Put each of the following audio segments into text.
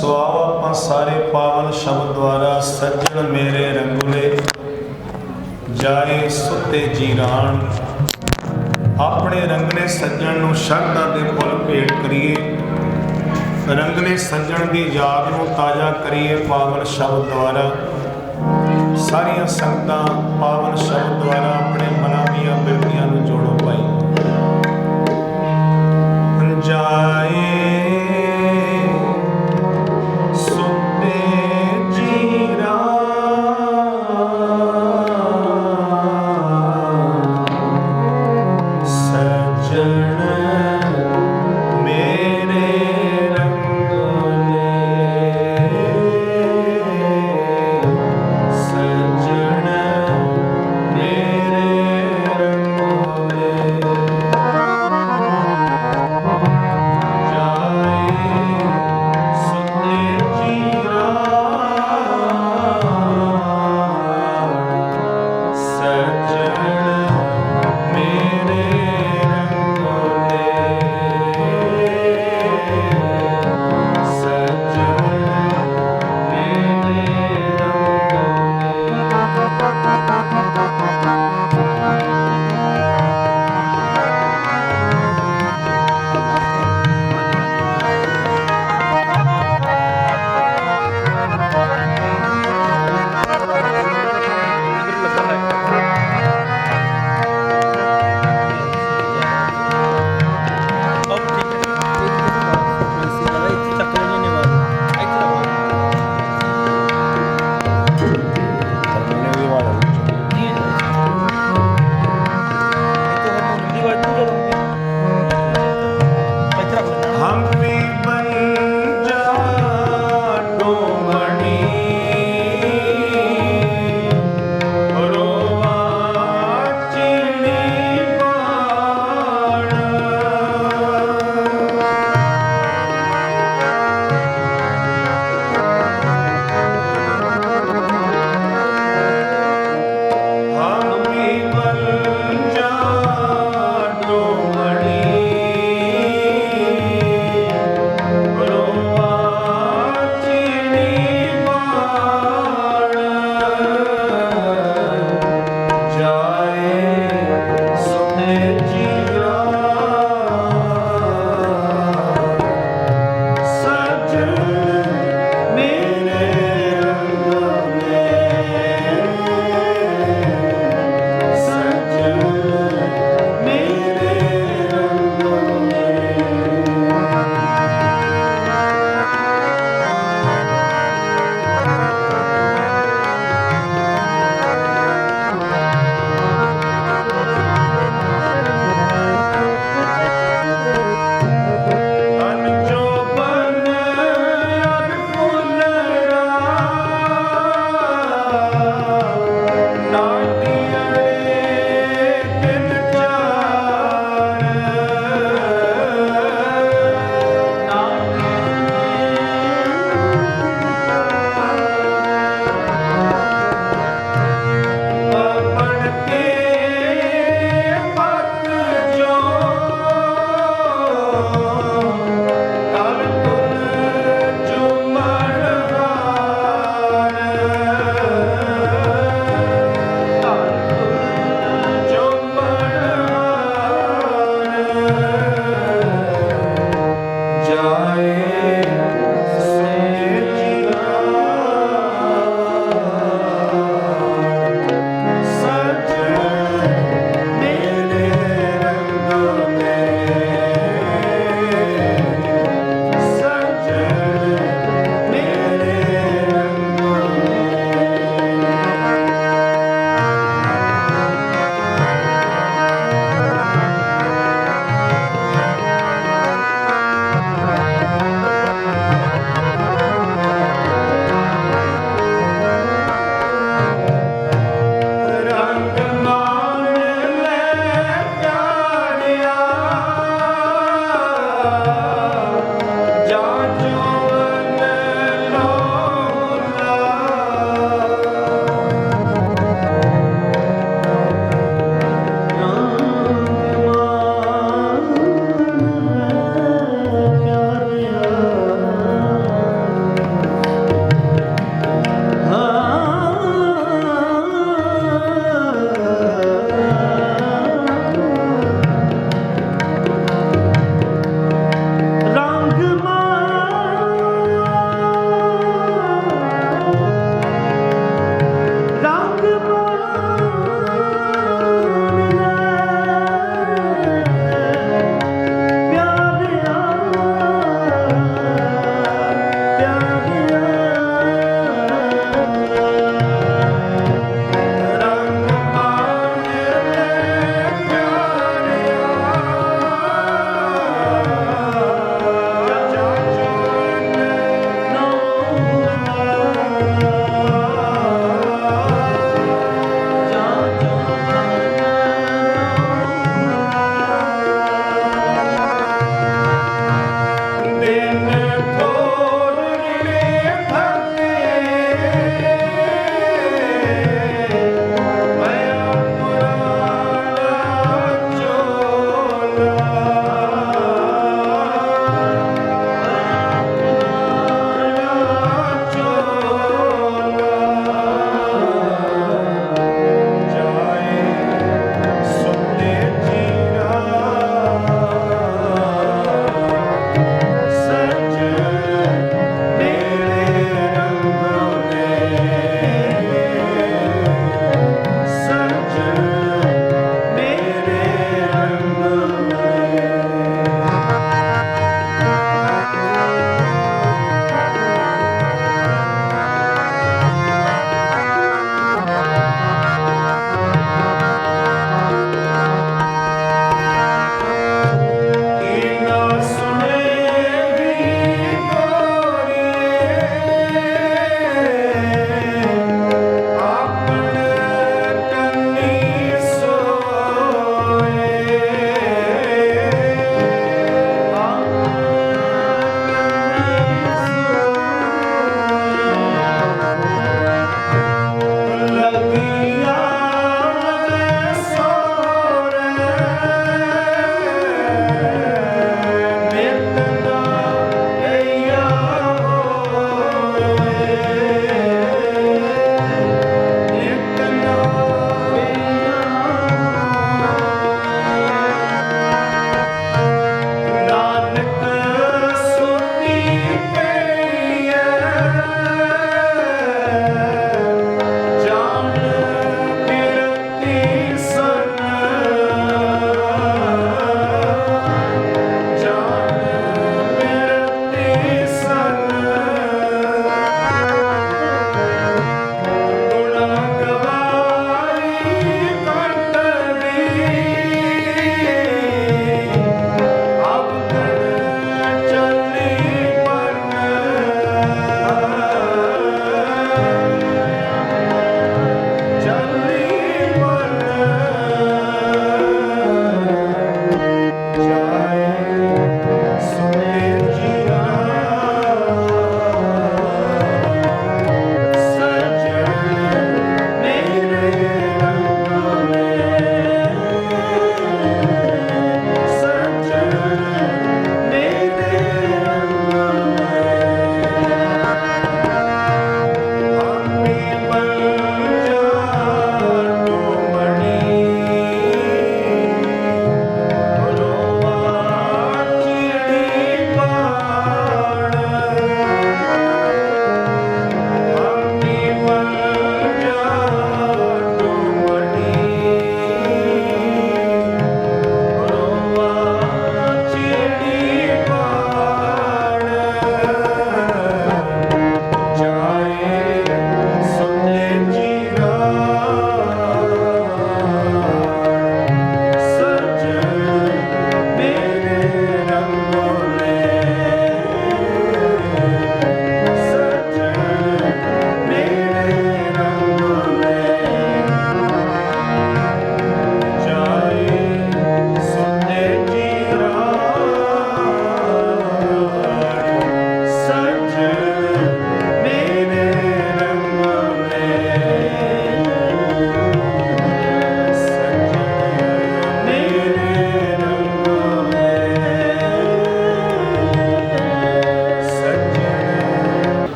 सो आओ आप सारे पावन शब्द द्वारा सज्जन मेरे रंगुले जाए सुते जीरान अपने रंगले सज्जन नूं शरधा दे फुल भेंट करिए। रंगले सज्जन की याद नूं ताज़ा करिए पावन शब्द द्वारा। सारिया संगतां पावन शब्द द्वारा अपने मनां दीआं बिरतियां नूं जोड़ो पाई। जाए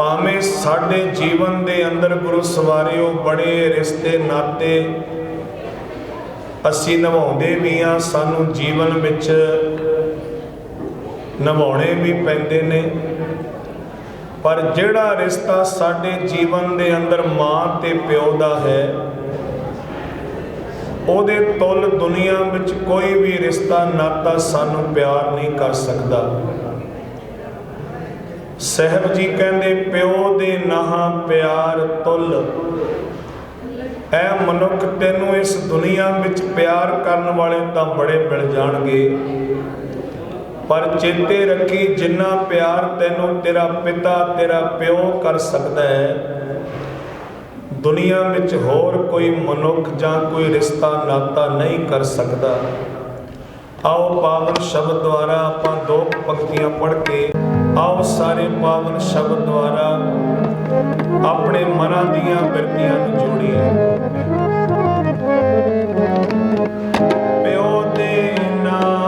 ਭਾਵੇਂ ਸਾਡੇ ਜੀਵਨ ਦੇ ਅੰਦਰ ਗੁਰੂ ਸਵਾਰਿਓ ਬੜੇ ਰਿਸ਼ਤੇ ਨਾਤੇ ਅਸੀਂ ਨਿਭਾਉਂਦੇ ਵੀ ਹਾਂ, ਸਾਨੂੰ ਜੀਵਨ ਵਿੱਚ ਨਿਭਾਉਣੇ ਵੀ ਪੈਂਦੇ ਨੇ, ਪਰ ਜਿਹੜਾ ਰਿਸ਼ਤਾ ਸਾਡੇ ਜੀਵਨ ਦੇ ਅੰਦਰ ਮਾਂ ਤੇ ਪਿਓ ਦਾ ਹੈ, ਉਹਦੇ ਤੁੱਲ ਦੁਨੀਆ ਵਿੱਚ ਕੋਈ ਵੀ ਰਿਸ਼ਤਾ ਨਾਤਾ ਸਾਨੂੰ ਪਿਆਰ ਨਹੀਂ ਕਰ ਸਕਦਾ। ਸਾਹਿਬ ਜੀ ਕਹਿੰਦੇ ਪਿਓ ਦੇ ਨਾਹਾਂ ਪਿਆਰ ਤੁੱਲ। ਐ ਮਨੁੱਖ ਤੈਨੂੰ ਇਸ ਦੁਨੀਆ ਵਿੱਚ ਪਿਆਰ ਕਰਨ ਵਾਲੇ ਤਾਂ ਬੜੇ ਮਿਲ ਜਾਣਗੇ, ਪਰ ਚੇਤੇ ਰੱਖੀ ਜਿੰਨਾ ਪਿਆਰ ਤੈਨੂੰ ਤੇਰਾ ਪਿਤਾ ਤੇਰਾ ਪਿਓ ਕਰ ਸਕਦਾ ਹੈ, ਦੁਨੀਆ ਵਿੱਚ ਹੋਰ ਕੋਈ ਮਨੁੱਖ ਜਾਂ ਕੋਈ ਰਿਸ਼ਤਾ ਨਾਤਾ ਨਹੀਂ ਕਰ ਸਕਦਾ। ਆਓ ਪਾਵਨ ਸ਼ਬਦ ਦੁਆਰਾ ਆਪਾਂ 2 ਪੰਕਤੀਆਂ ਪੜ੍ਹ ਕੇ ਆਓ ਸਾਰੇ ਪਾਵਨ ਸ਼ਬਦ ਦੁਆਰਾ ਆਪਣੇ ਮਨਾਂ ਦੀਆਂ ਬਿਰਤੀਆਂ ਨੂੰ ਜੋੜੀਏ। ਪਿਓ ਦੇ ਨਾਮ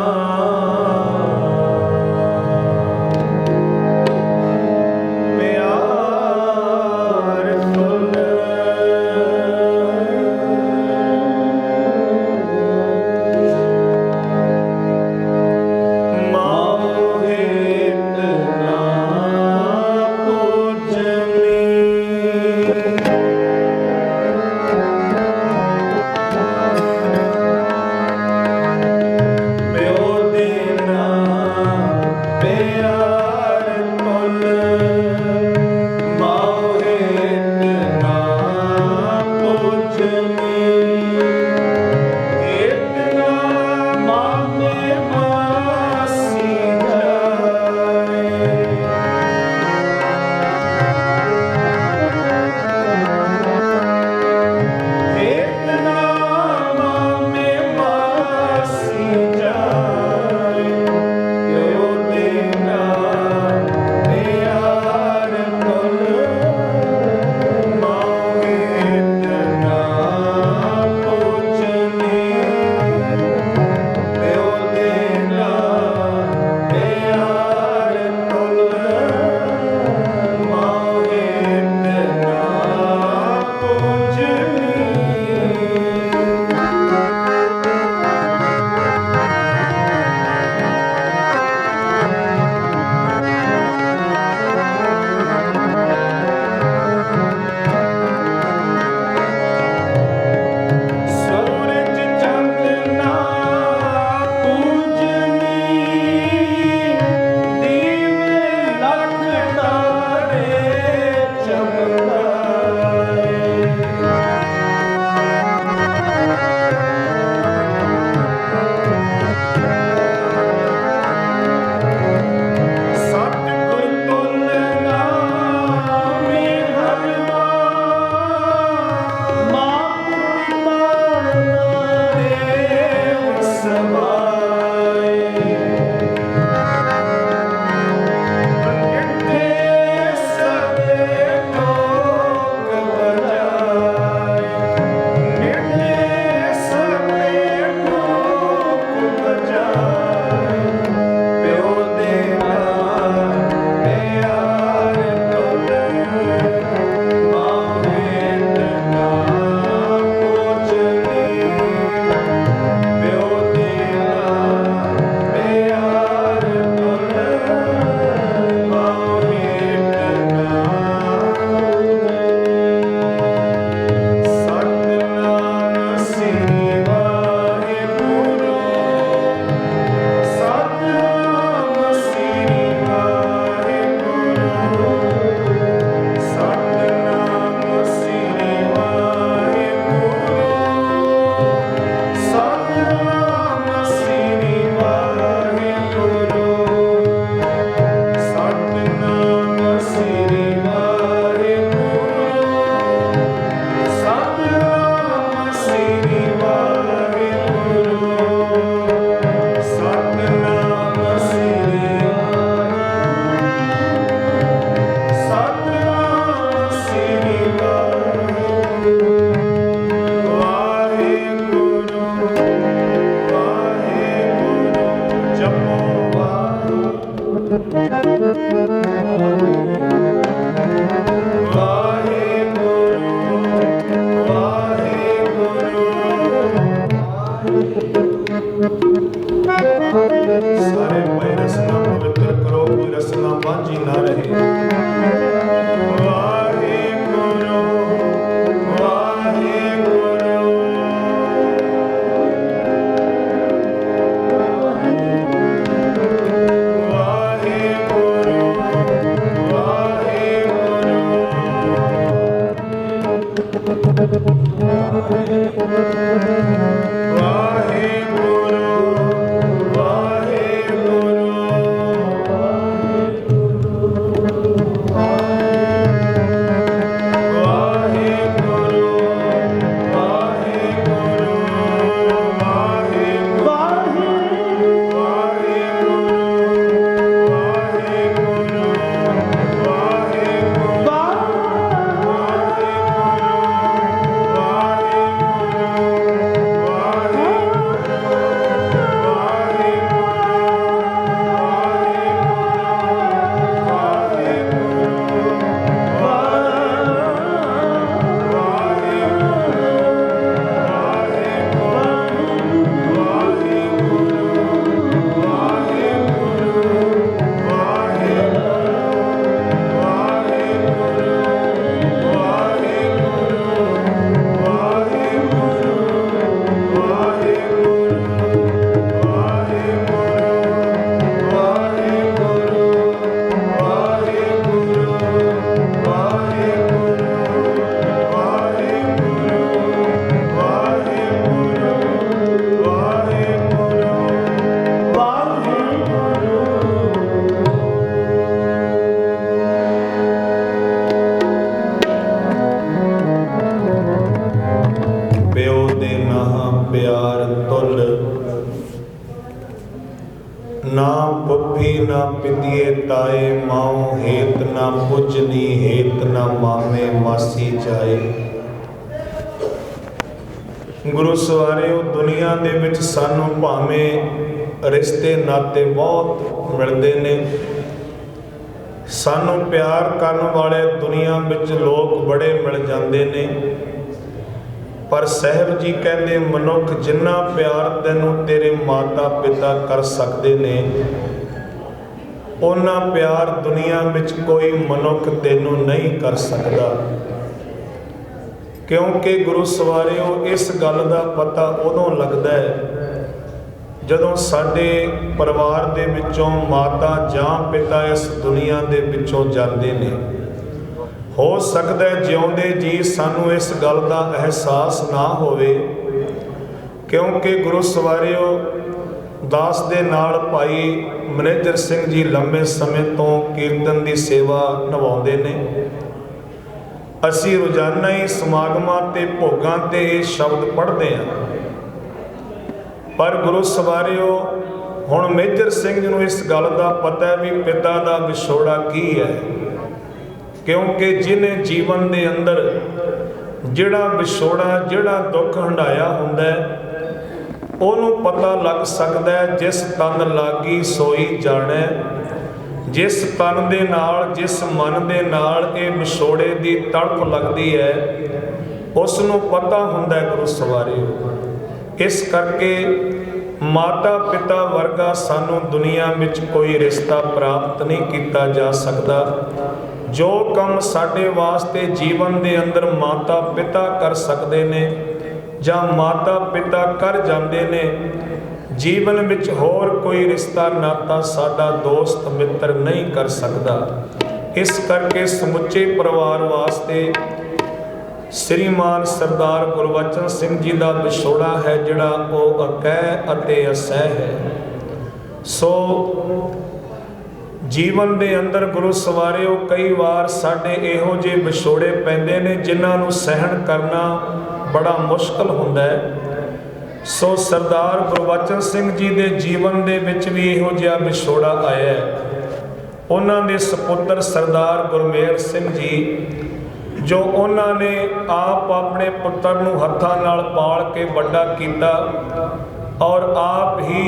ਸਾਂਝੀ ਨਾ ਰਹੇ। ਵਾਹਿਗੁਰੂ ਵਾਹਿਗੁਰੂ ना पुप्पी ना पितिए ताए माओ हेत ना पुजनी हेत ना मामे मासी जाए। गुरु सवारियो दुनिया दे विच सानू भावें रिश्ते नाते बहुत मिलते ने, सानू प्यार करन वाले दुनिया विच लोग बड़े मिल जाते ने, पर साहिब जी कहते मनुख जिन्ना प्यार तैनू तेरे माता पिता कर सकते ने उन्ना प्यार दुनिया विच कोई मनुख तैनू नहीं कर सकता। क्योंकि गुरु सवारियो इस गल का पता उदों लगता है जदों साडे परिवार दे विचों माता जां पिता इस दुनिया दे विचों जांदे ने। हो सकता है जिउंदे जी सानू इस गल का एहसास ना होवे, क्योंकि गुरु सवारियो दास दे नाल भाई मैनेजर सिंह जी लंबे समय तो कीर्तन की सेवा निभाउंदे ने। असी रोजाना ही समागमां ते भोगां ते ये शब्द पढ़ते हैं, पर गुरु सवारियो हुण मेजर सिंह जी नूं इस गल का पता है भी पिता का विछोड़ा की है। क्योंकि जिन्हें जीवन के अंदर जिहड़ा विछोड़ा जिहड़ा दुख हंडाया हुंदा है उहनूं पता लग सकता है। जिस तन लागी सोई जाणे, जिस तन दे नाल जिस मन दे नाल ये विछोड़े की तड़प लगती है उसनूं पता हुंदा है गुरु सवारियो। इस करके माता पिता वर्गा सानू दुनिया विच कोई रिश्ता प्राप्त नहीं किया जा सकता। जो काम साडे वास्ते जीवन दे अंदर माता पिता कर सकते ने जां माता पिता कर जाते ने, जीवन विच होर कोई रिश्ता नाता साडा दोस्त मित्र नहीं कर सकता। इस करके समुचे परिवार वास्ते श्रीमान सरदार गुरबचन सिंह जी का विछोड़ा है जिहड़ा वो अकह अते असह है। सो जीवन के अंदर गुरु सवारियो कई बार साडे इहो जे विछोड़े पैंदे ने जिन्हां नूं सहन करना बड़ा मुश्किल हुंदा है। सो सरदार गुरबचन सिंह जी के जीवन दे विच भी इहो जिहा विछोड़ा आया है। उन्हां दे सपुत्र सरदार गुरमेल सिंह जी जो उन्होंने आप अपने पुत्र नूं हत्थां नाल पाल के वड्डा कीता और आप ही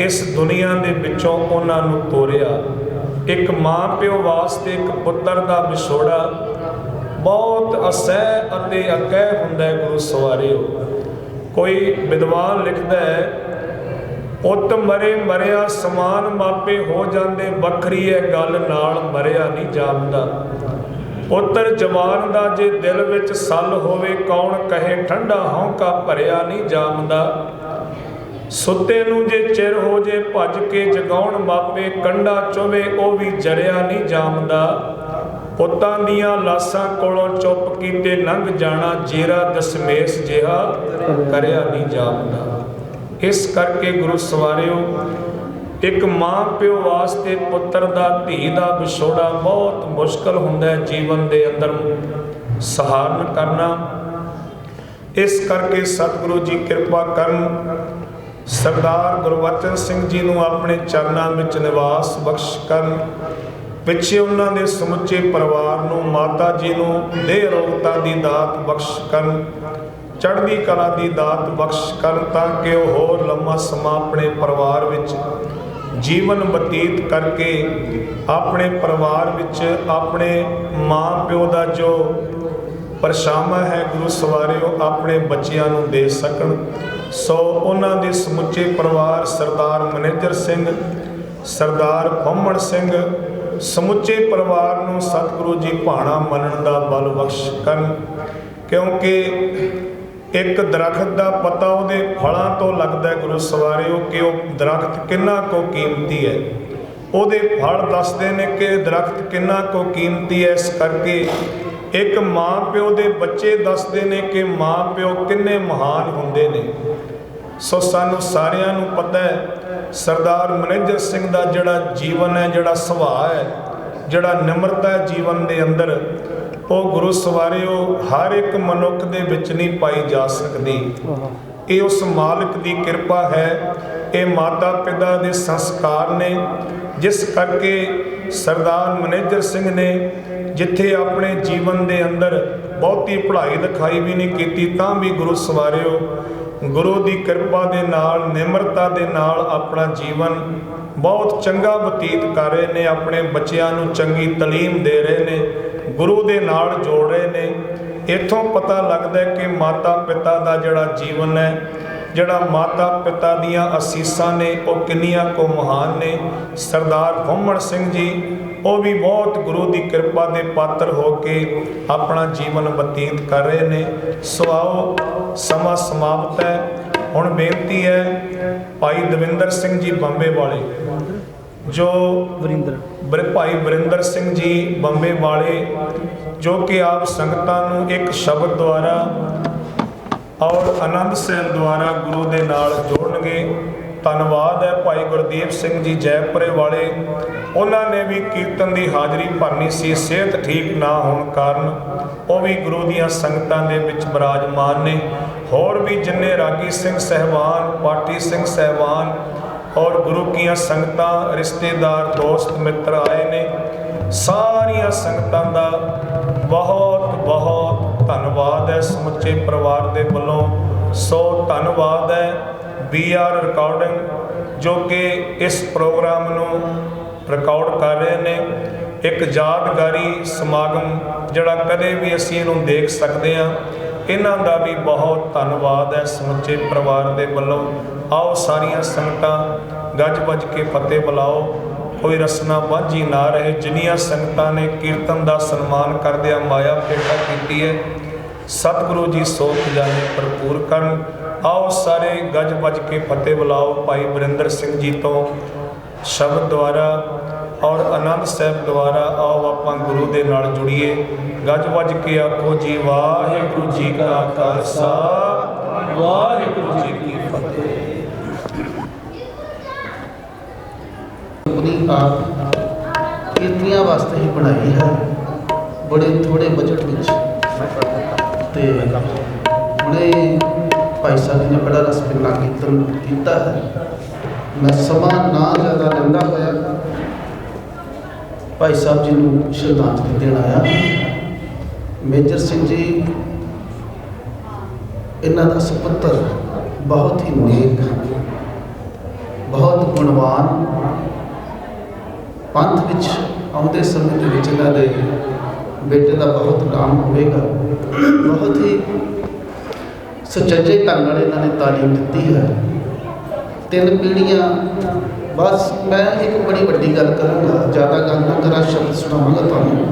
इस दुनिया के विचों उन्हां नूं तोरिया। एक माँ प्यो वास्ते एक पुत्र का विछोड़ा बहुत असह अते अकह हुंदा है गुरु सवारियो। कोई विद्वान लिखता है ਉਤ ਮਰੇ ਮਰਿਆ ਸਮਾਨ ਮਾਪੇ ਹੋ ਜਾਂਦੇ, ਵੱਖਰੀ ਹੈ ਗੱਲ ਨਾਲ ਮਰਿਆ ਨਹੀਂ ਜਾਪਦਾ। ਪੁੱਤਰ ਜਵਾਨ ਦਾ ਜੇ ਦਿਲ ਵਿੱਚ ਸੱਲ ਹੋਵੇ, ਕੌਣ ਕਹੇ ਠੰਡਾ ਹੌਂਕਾ ਭਰਿਆ ਨਹੀਂ ਜਾਪਦਾ। ਸੁੱਤੇ ਨੂੰ ਜੇ ਚਿਰ ਹੋ ਜੇ ਭੱਜ ਕੇ ਜਗਾਉਣ ਮਾਪੇ, ਕੰਡਾ ਚੋਵੇ ਉਹ ਵੀ ਜਰਿਆ ਨਹੀਂ ਜਾਪਦਾ। ਪੁੱਤਾਂ ਦੀਆਂ ਲਾਸਾਂ ਕੋਲੋਂ ਚੁੱਪ ਕੀਤੇ ਲੰਘ ਜਾਣਾ, ਜੇਰਾ ਦਸ਼ਮੇਸ਼ ਜਿਹਾ ਕਰਿਆ ਨਹੀਂ ਜਾਪਦਾ। ਇਸ ਕਰਕੇ ਗੁਰੂ ਸਵਾਰਿਓ, ਇੱਕ ਮਾਂ ਪਿਓ ਵਾਸਤੇ ਪੁੱਤਰ ਦਾ ਧੀ ਦਾ ਵਿਛੋੜਾ ਬਹੁਤ ਮੁਸ਼ਕਲ ਹੁੰਦਾ ਹੈ ਜੀਵਨ ਦੇ ਅੰਦਰ ਸਹਾਰਨ ਕਰਨਾ। ਇਸ ਕਰਕੇ ਸਤਿਗੁਰੂ ਜੀ ਕਿਰਪਾ ਕਰਨ, ਸਰਦਾਰ ਗੁਰਬਚਨ ਸਿੰਘ ਜੀ ਨੂੰ ਆਪਣੇ ਚਰਨਾਂ ਵਿੱਚ ਨਿਵਾਸ ਬਖਸ਼ ਕਰਨ। ਪਿੱਛੇ ਉਹਨਾਂ ਦੇ ਸਮੁੱਚੇ ਪਰਿਵਾਰ ਨੂੰ, ਮਾਤਾ ਜੀ ਨੂੰ ਦੇਹ ਅਰੋਗਤਾ ਦੀ ਦਾਤ ਬਖਸ਼ ਕਰਨ, ਚੜ੍ਹਦੀ ਕਲਾ ਦੀ ਦਾਤ ਬਖਸ਼ ਕਰਨ, ਤਾਂ ਕਿ ਉਹ ਹੋਰ ਲੰਮਾ ਸਮਾਂ ਆਪਣੇ ਪਰਿਵਾਰ ਵਿੱਚ ਜੀਵਨ ਬਤੀਤ ਕਰਕੇ ਆਪਣੇ ਪਰਿਵਾਰ ਵਿੱਚ ਆਪਣੇ ਮਾਂ ਪਿਓ ਦਾ ਜੋ ਪਰਛਾਵਾਂ ਹੈ ਗੁਰੂ ਸਵਾਰਿਓ ਆਪਣੇ ਬੱਚਿਆਂ ਨੂੰ ਦੇ ਸਕਣ। ਸੋ ਉਹਨਾਂ ਦੇ ਸਮੁੱਚੇ ਪਰਿਵਾਰ, ਸਰਦਾਰ ਮੈਨੇਜਰ ਸਿੰਘ, ਸਰਦਾਰ ਫੰਮਣ ਸਿੰਘ, ਸਮੁੱਚੇ ਪਰਿਵਾਰ ਨੂੰ ਸਤਿਗੁਰੂ ਜੀ ਭਾਣਾ ਮੰਨਣ ਦਾ ਬਲ ਬਖਸ਼ ਕਰਨ। ਕਿਉਂਕਿ ਇੱਕ ਦਰਖਤ ਦਾ ਪਤਾ ਉਹਦੇ ਫਲਾਂ ਤੋਂ ਲੱਗਦਾ ਗੁਰੂ ਸਵਾਰਿਓ ਕਿ ਉਹ ਦਰਖਤ ਕਿੰਨਾ ਕੁ ਕੀਮਤੀ ਹੈ। ਉਹਦੇ ਫਲ ਦੱਸਦੇ ਨੇ ਕਿ ਦਰਖਤ ਕਿੰਨਾ ਕੁ ਕੀਮਤੀ ਹੈ। ਇਸ ਕਰਕੇ ਇੱਕ ਮਾਂ ਪਿਓ ਦੇ ਬੱਚੇ ਦੱਸਦੇ ਨੇ ਕਿ ਮਾਂ ਪਿਓ ਕਿੰਨੇ ਮਹਾਨ ਹੁੰਦੇ ਨੇ। ਸੋ ਸਾਨੂੰ ਸਾਰਿਆਂ ਨੂੰ ਪਤਾ ਹੈ ਸਰਦਾਰ ਮੈਨੇਜਰ ਸਿੰਘ ਦਾ ਜਿਹੜਾ ਜੀਵਨ ਹੈ, ਜਿਹੜਾ ਸੁਭਾਅ ਹੈ, ਜਿਹੜਾ ਨਿਮਰਤਾ ਹੈ ਜੀਵਨ ਦੇ ਅੰਦਰ, ਉਹ ਗੁਰੂ ਸਵਾਰਿਓ ਹਰ ਇੱਕ ਮਨੁੱਖ ਦੇ ਵਿੱਚ ਨਹੀਂ ਪਾਈ ਜਾ ਸਕਦੀ। ਇਹ ਉਸ ਮਾਲਕ ਦੀ ਕਿਰਪਾ ਹੈ, ਇਹ ਮਾਤਾ ਪਿਤਾ ਦੇ ਸੰਸਕਾਰ ਨੇ, ਜਿਸ ਕਰਕੇ ਸਰਦਾਰ ਮੈਨੇਜਰ ਸਿੰਘ ਨੇ ਜਿੱਥੇ ਆਪਣੇ ਜੀਵਨ ਦੇ ਅੰਦਰ ਬਹੁਤੀ ਪੜ੍ਹਾਈ ਲਿਖਾਈ ਵੀ ਨਹੀਂ ਕੀਤੀ, ਤਾਂ ਵੀ ਗੁਰੂ ਸਵਾਰਿਓ ਗੁਰੂ ਦੀ ਕਿਰਪਾ ਦੇ ਨਾਲ, ਨਿਮਰਤਾ ਦੇ ਨਾਲ ਆਪਣਾ ਜੀਵਨ ਬਹੁਤ ਚੰਗਾ ਬਤੀਤ ਕਰ ਰਹੇ ਨੇ। ਆਪਣੇ ਬੱਚਿਆਂ ਨੂੰ ਚੰਗੀ ਤਾਲੀਮ ਦੇ ਰਹੇ ਨੇ, ਗੁਰੂ ਦੇ ਨਾਲ ਜੋੜ ਰਹੇ ਨੇ। ਇੱਥੋਂ ਪਤਾ ਲੱਗਦਾ ਕਿ ਮਾਤਾ ਪਿਤਾ ਦਾ ਜਿਹੜਾ ਜੀਵਨ ਹੈ, ਜਿਹੜਾ ਮਾਤਾ ਪਿਤਾ ਦੀਆਂ ਅਸੀਸਾਂ ਨੇ, ਉਹ ਕਿੰਨੀਆਂ ਕੁ ਮਹਾਨ ਨੇ। ਸਰਦਾਰ ਫੰਮਣ ਸਿੰਘ ਜੀ ਉਹ ਵੀ ਬਹੁਤ ਗੁਰੂ ਦੀ ਕਿਰਪਾ ਦੇ ਪਾਤਰ ਹੋ ਕੇ ਆਪਣਾ ਜੀਵਨ ਬਤੀਤ ਕਰ ਰਹੇ ਨੇ। ਸੋ ਆਓ, ਸਮਾਂ ਸਮਾਪਤ ਹੈ। ਹੁਣ ਬੇਨਤੀ ਹੈ ਭਾਈ ਦਵਿੰਦਰ ਸਿੰਘ ਜੀ ਬੰਬੇ ਵਾਲੇ, ਜੋ ਭਾਈ ਵਰਿੰਦਰ ਸਿੰਘ ਜੀ ਬੰਬੇ ਵਾਲੇ, ਜੋ ਕਿ ਆਪ ਸੰਗਤਾਂ ਨੂੰ ਇੱਕ ਸ਼ਬਦ ਦੁਆਰਾ ਔਰ ਆਨੰਦ ਸਾਹਿਬ ਦੁਆਰਾ ਗੁਰੂ ਦੇ ਨਾਲ ਜੋੜਨਗੇ। ਧੰਨਵਾਦ ਹੈ ਭਾਈ ਗੁਰਦੀਪ ਸਿੰਘ ਜੀ ਜੈਪੁਰੇ ਵਾਲੇ, ਉਹਨਾਂ ਨੇ ਵੀ ਕੀਰਤਨ ਦੀ ਹਾਜ਼ਰੀ ਭਰਨੀ ਸੀ, ਸਿਹਤ ਠੀਕ ਨਾ ਹੋਣ ਕਾਰਨ ਉਹ ਵੀ ਗੁਰੂ ਦੀਆਂ ਸੰਗਤਾਂ ਦੇ ਵਿੱਚ ਬਿਰਾਜਮਾਨ ਨੇ। ਹੋਰ ਵੀ ਜਿੰਨੇ ਰਾਗੀ ਸਿੰਘ ਸਹਿਬਾਨ, ਪਾਠੀ ਸਿੰਘ ਸਹਿਬਾਨ ਔਰ ਗੁਰੂ ਕੀਆਂ ਸੰਗਤਾਂ, ਰਿਸ਼ਤੇਦਾਰ, ਦੋਸਤ ਮਿੱਤਰ ਆਏ ਨੇ, ਸਾਰੀਆਂ ਸੰਗਤਾਂ ਦਾ ਬਹੁਤ ਬਹੁਤ ਧੰਨਵਾਦ ਹੈ ਸਮੁੱਚੇ ਪਰਿਵਾਰ ਦੇ ਵੱਲੋਂ। ਸੋ ਧੰਨਵਾਦ ਹੈ BR ਰਿਕਾਰਡਿੰਗ, ਜੋ ਕਿ ਇਸ ਪ੍ਰੋਗਰਾਮ ਨੂੰ ਰਿਕਾਰਡ ਕਰ ਰਹੇ ਨੇ। ਇੱਕ ਯਾਦਗਾਰੀ ਸਮਾਗਮ ਜਿਹੜਾ ਕਦੇ ਵੀ ਅਸੀਂ ਇਹਨੂੰ ਦੇਖ ਸਕਦੇ ਹਾਂ। ਇਹਨਾਂ ਦਾ ਵੀ ਬਹੁਤ ਧੰਨਵਾਦ ਹੈ ਸਮੁੱਚੇ ਪਰਿਵਾਰ ਦੇ ਵੱਲੋਂ। ਆਓ ਸਾਰੀਆਂ ਸੰਗਤਾਂ ਗੱਜ ਵੱਜ ਕੇ ਫਤਿਹ ਬੁਲਾਓ, ਕੋਈ ਰਸਨਾ ਵਾਂਝੀ ਨਾ ਰਹੇ। ਜਿੰਨੀਆਂ ਸੰਗਤਾਂ ਨੇ ਕੀਰਤਨ ਦਾ ਸਨਮਾਨ ਕਰਦਿਆਂ ਮਾਇਆ ਭੇਟਾ ਕੀਤੀ ਹੈ, ਸਤਿਗੁਰੂ ਜੀ ਸੋ ਖਜ਼ਾਨੇ ਭਰਪੂਰ ਕਰਨ। ਆਓ ਸਾਰੇ ਗੱਜ ਵੱਜ ਕੇ ਫਤਿਹ ਬੁਲਾਓ। ਭਾਈ ਵਰਿੰਦਰ ਸਿੰਘ ਜੀ ਤੋਂ ਸ਼ਬਦ ਦੁਆਰਾ ਔਰ ਆਨੰਦ ਸਾਹਿਬ ਦੁਆਰਾ ਆਓ ਆਪਾਂ ਗੁਰੂ ਦੇ ਨਾਲ ਜੁੜੀਏ। ਗੱਜ ਵੱਜ ਕੇ ਆਖੋ ਜੀ ਵਾਹਿਗੁਰੂ ਜੀ ਕਾ ਖਾਲਸਾ, ਵਾਹਿਗੁਰੂ ਜੀ ਕੀ ਫਤਿਹ। ਆਪਣੀ ਆਪ ਕੀਰਤੀਆਂ ਵਾਸਤੇ ਹੀ ਬਣਾਈ ਹੈ, ਬੜੇ ਥੋੜੇ ਬਜਟ ਵਿੱਚ। ਤੇ ਹੁਣੇ ਭਾਈ ਸਾਹਿਬ ਜੀ ਨੇ ਬੜਾ ਰਸ ਪਿੰਨਾ ਕੀਰਤਨ ਕੀਤਾ ਹੈ। ਮੈਂ ਸਮਾਂ ਨਾ ਜ਼ਿਆਦਾ ਲੈਂਦਾ ਹੋਇਆ ਭਾਈ ਸਾਹਿਬ ਜੀ ਨੂੰ ਸ਼ਰਧਾਂਜਲੀ ਦੇਣ ਆਇਆ। ਮੇਜਰ ਸਿੰਘ ਜੀ ਇਹਨਾਂ ਦਾ ਸੁਪੁੱਤਰ ਬਹੁਤ ਹੀ ਨੇਕ, ਬਹੁਤ ਗੁਣਵਾਨ, ਪੰਥ ਵਿੱਚ ਆਉਂਦੇ ਸਮੇਂ ਦੇ ਵਿੱਚ ਇਹਨਾਂ ਦੇ ਬੇਟੇ ਦਾ ਬਹੁਤ ਨਾਮ ਹੋਵੇਗਾ। ਬਹੁਤ ਹੀ ਸੁਚੱਜੇ ਢੰਗ ਨਾਲ ਇਹਨਾਂ ਨੇ ਤਾਲੀਮ ਦਿੱਤੀ ਹੈ। 3 पीढ़ियाँ। बस मैं एक बड़ी वड्डी गल करूँगा, ज़्यादा गल ना करा, शब्द सुनावांगा तुहानूं।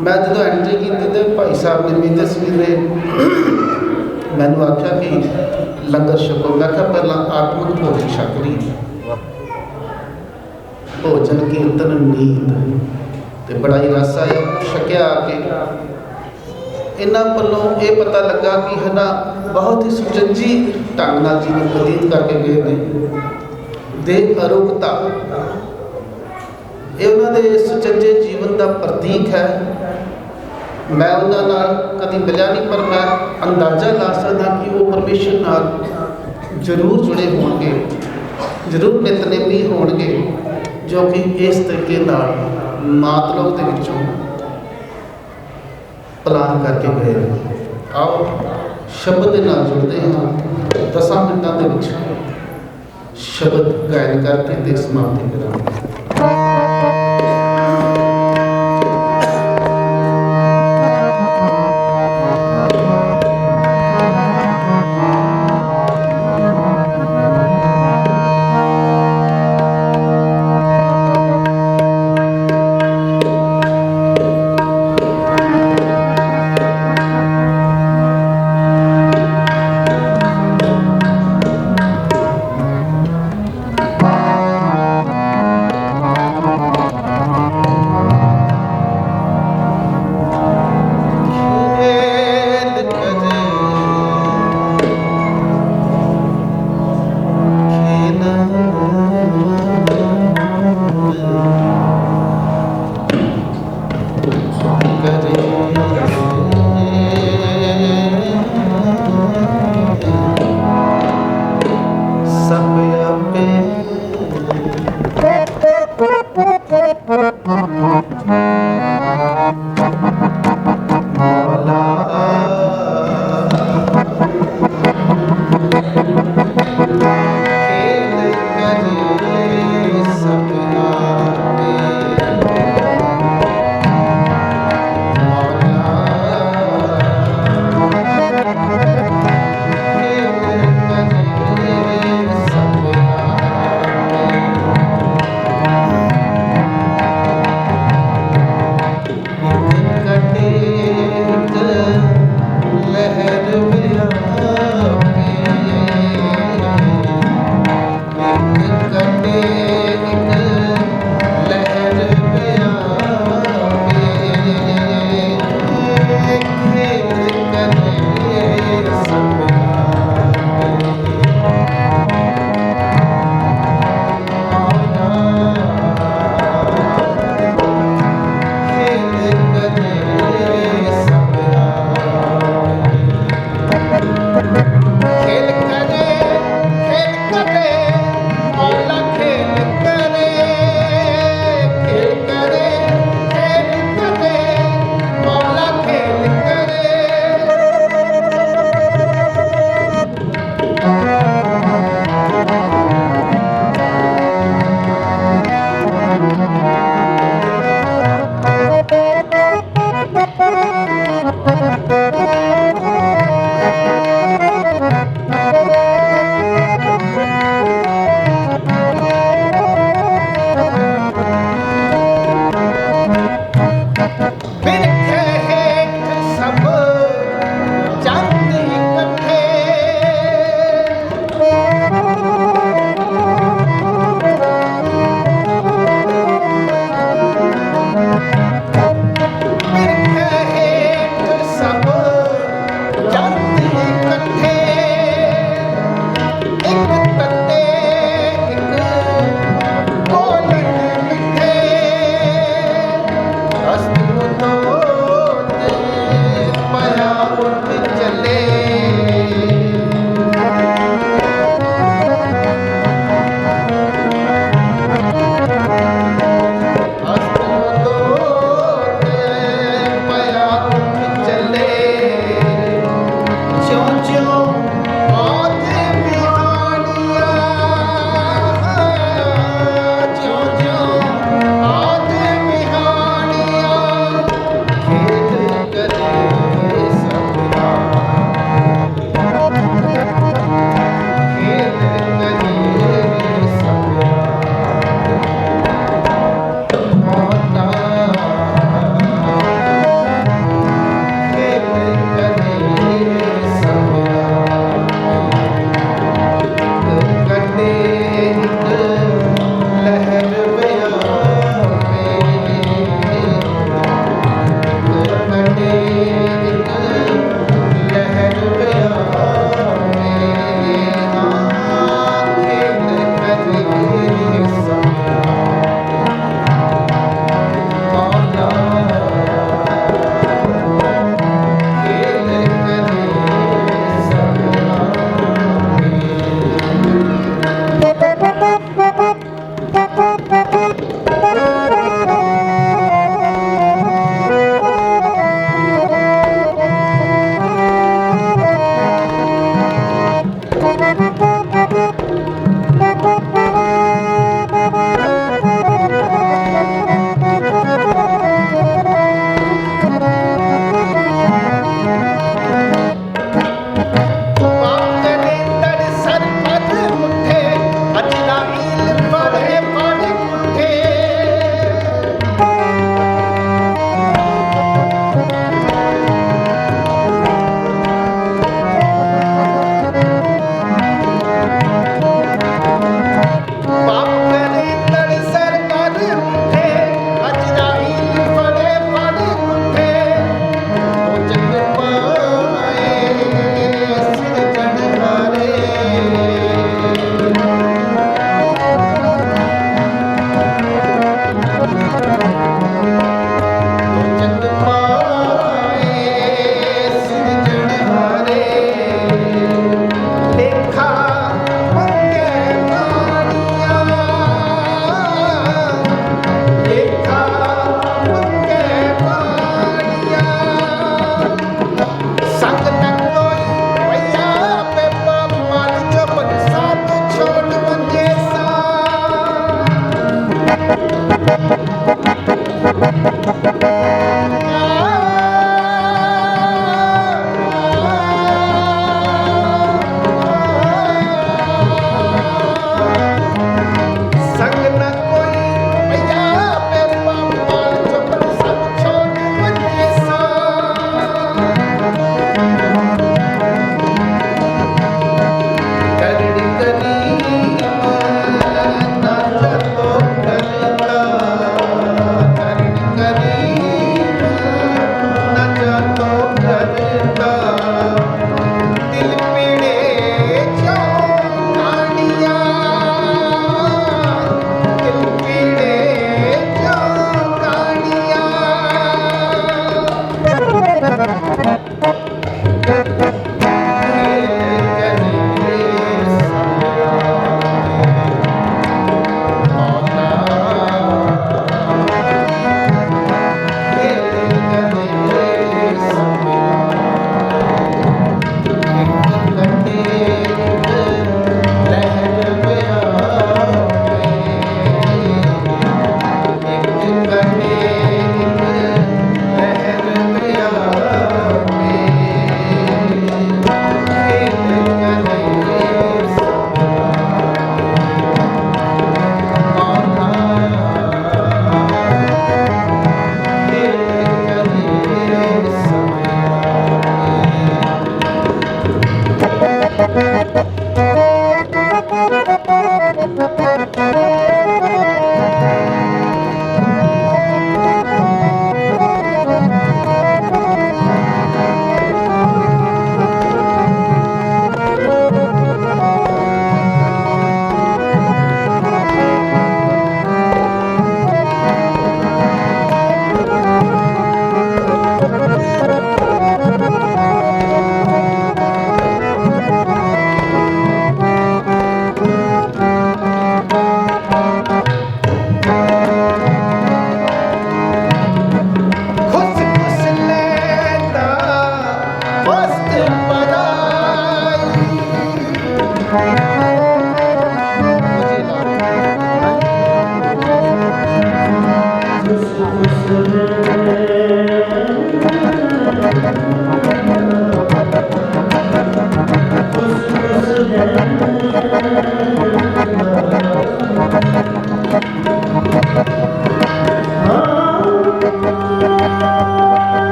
मैं जो एंट्री की तो भाई साहब ने भी तस्वीर ने मैनू आख्या कि लंगर छको। मैं क्या पहला आत्मक भोजन छक रही, भोजन कीर्तन नींद तो बड़ा ही रस आया छकिया आके। इन्हों पलों ये पता लगा कि है ना बहुत ही सुचज्जी ढंग नाल जीवन बतीत करके गए ने। दे अरोगता ये उन्होंने सुचज्जे जीवन का प्रतीक है। मैं उन्होंने कभी मिलिया नहीं, पर मैं अंदाजा ला सकता कि वो परमेश्वर नाल जरूर जुड़े होंगे, जरूर नितनेमी होंगे, जो कि इस तरीके मातलों के विचों प्लान करके गए। आओ शब्द के नाल जुड़ते हैं, 10 मिनटों के विच शब्द गायन करके समाप्ति करेंगे।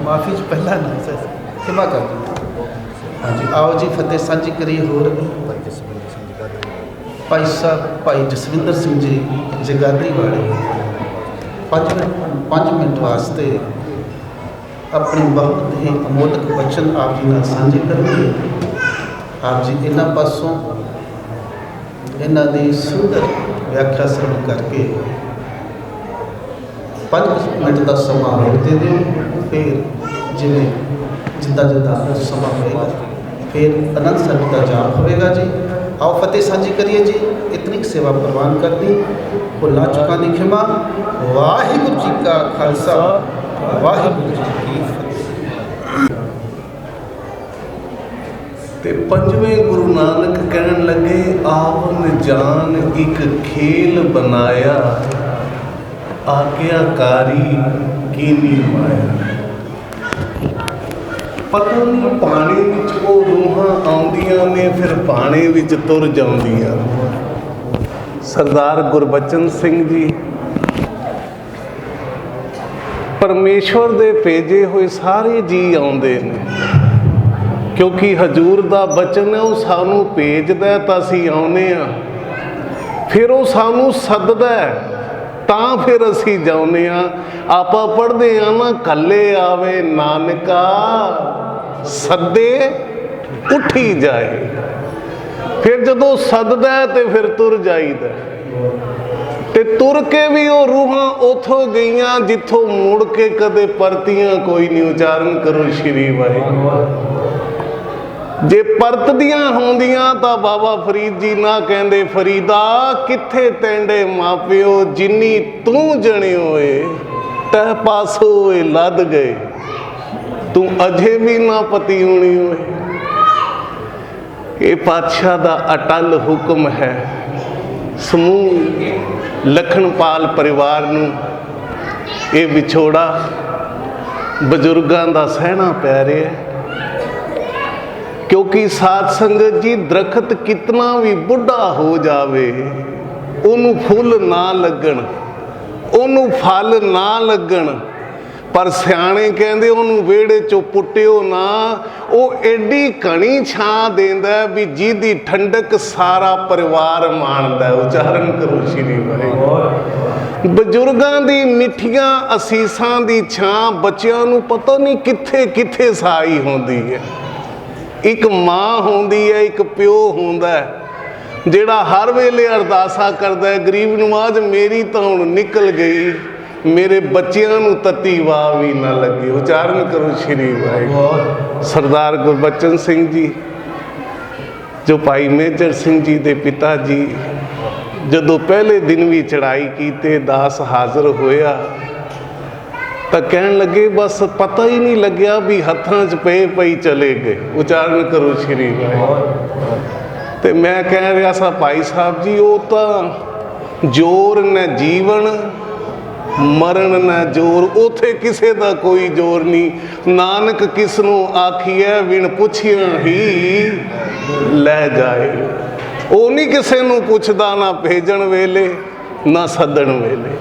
ਮਾਫੀ ਚ ਪਹਿਲਾ ਨਾ ਖਿਮਾ ਕਰ ਦਿਓ। ਹਾਂਜੀ ਆਓ ਜੀ ਫਤਿਹ ਸਾਂਝੀ ਕਰੀਏ। ਹੋਰ ਭਾਈ ਸਾਹਿਬ ਭਾਈ ਜਸਵਿੰਦਰ ਸਿੰਘ ਜੀ ਜਗਾਦਰੀ ਵਾਲੇ 5 ਮਿੰਟ ਵਾਸਤੇ ਆਪਣੇ ਬਹੁਤ ਹੀ ਅਮੋਲਕ ਬਚਨ ਆਪ ਜੀ ਨਾਲ ਸਾਂਝੇ ਕਰਨਗੇ। ਆਪ ਜੀ ਇਹਨਾਂ ਪਾਸੋਂ ਇਹਨਾਂ ਦੀ ਸੁੰਦਰ ਵਿਆਖਿਆ ਸਰਵ ਕਰਕੇ 5 ਮਿੰਟ ਦਾ ਸਮਾਂ ਹੋਰ ਦੇ ਦਿਓ। ਫਿਰ ਜਿਵੇਂ ਜਿੱਦਾਂ ਸਮਾਂ ਹੋਏਗਾ ਫਿਰ ਅਨੰਦ ਸਾਹਿਬ ਦਾ ਜਾਪ ਹੋਵੇਗਾ ਜੀ। आओ फतेह साझी करिए जी। इतनी सेवा प्रवान कर दी भुला चुका की खिमा। वाहिगुरू जी का खालसा वाहिगुरू जी की फतेह। ते पंजवें गुरु नानक कहन लगे आपन जान एक खेल बनाया आज्ञाकारी कीनी माया। पता नहीं पानी विच वो रूहां आउंदियां ने फिर पानी विच तुर जाउंदियां। सरदार गुरबचन सिंह जी परमेश्वर दे भेजे हुए सारे जी आउंदे ने क्योंकि हजूर दा बचन है वो सानू भेजदा तां असीं आउंदे आ फिर वो सानू सददा तां फिर असीं जाउंदे आ। आपां पढ़दे आ ना कल्ले आवे नानका सदे उठी जाए। फिर जदों सददा ते फिर तुर जाईदा ते तुर के भी वो रूहां उथों गईयां जिथों मुड़ के कदे परतियां कोई नहीं। उचारण करो श्री वाहिगुरू। जे परतदियां होंदियां तां बाबा फरीद जी ना कहंदे फरीदा किथे तेंडे मापिओ जिन्नी तू जणियो ए तह पासो ए लद गए तू अजे भी ना पति होनी होए। ये पातशाह दा अटल हुक्म है। समूह लखनपाल परिवार नूं ये विछोड़ा बजुर्गां दा सहना पै रहा है क्योंकि साध संगत जी दरखत कितना भी बुढ़ा हो जावे उन्होंने फुल ना लगन उन्होंने फल ना लगन पर सियाणे कहते उन्होंने वेड़े चो पुट्टिओ ना वो एडी घनी छां देंदा भी जिहदी ठंडक सारा परिवार माणदा। उचारण करो श्री वाहिगुरू। बजुर्गां दी मिठियां असीसां दी छां बच्चिआं नूं पता नहीं किथे किथे साई होंदी है। एक माँ होंदी है एक प्यो होंदा है जिहड़ा हर वेले अरदासा करदा है गरीब नवाज मेरी तो हुण निकल गई मेरे बच्चिआं नूं तत्ती वाह भी ना लगे। उचारण करो श्री वाहिगुरू। सरदार गुरबचन सिंह जी जो भाई मेजर सिंह जी दे पिता जी जदों पहले दिन भी चढ़ाई कीते दास हाज़र होया तो कहन लगे बस पता ही नहीं लग्या भी हत्थां च पे पई चले गए। उचारण करो श्री वाहिगुरू। ते मैं कह रहा सा भाई साहब जी वो तो जोर न जीवन मरण न जोर उथे किसे दा कोई जोर नहीं। नानक किसनों आखिए बिन पुछिया ही लै जाए। वो नहीं किसे नूं पुछदा ना भेजण वेले ना सदन वेले।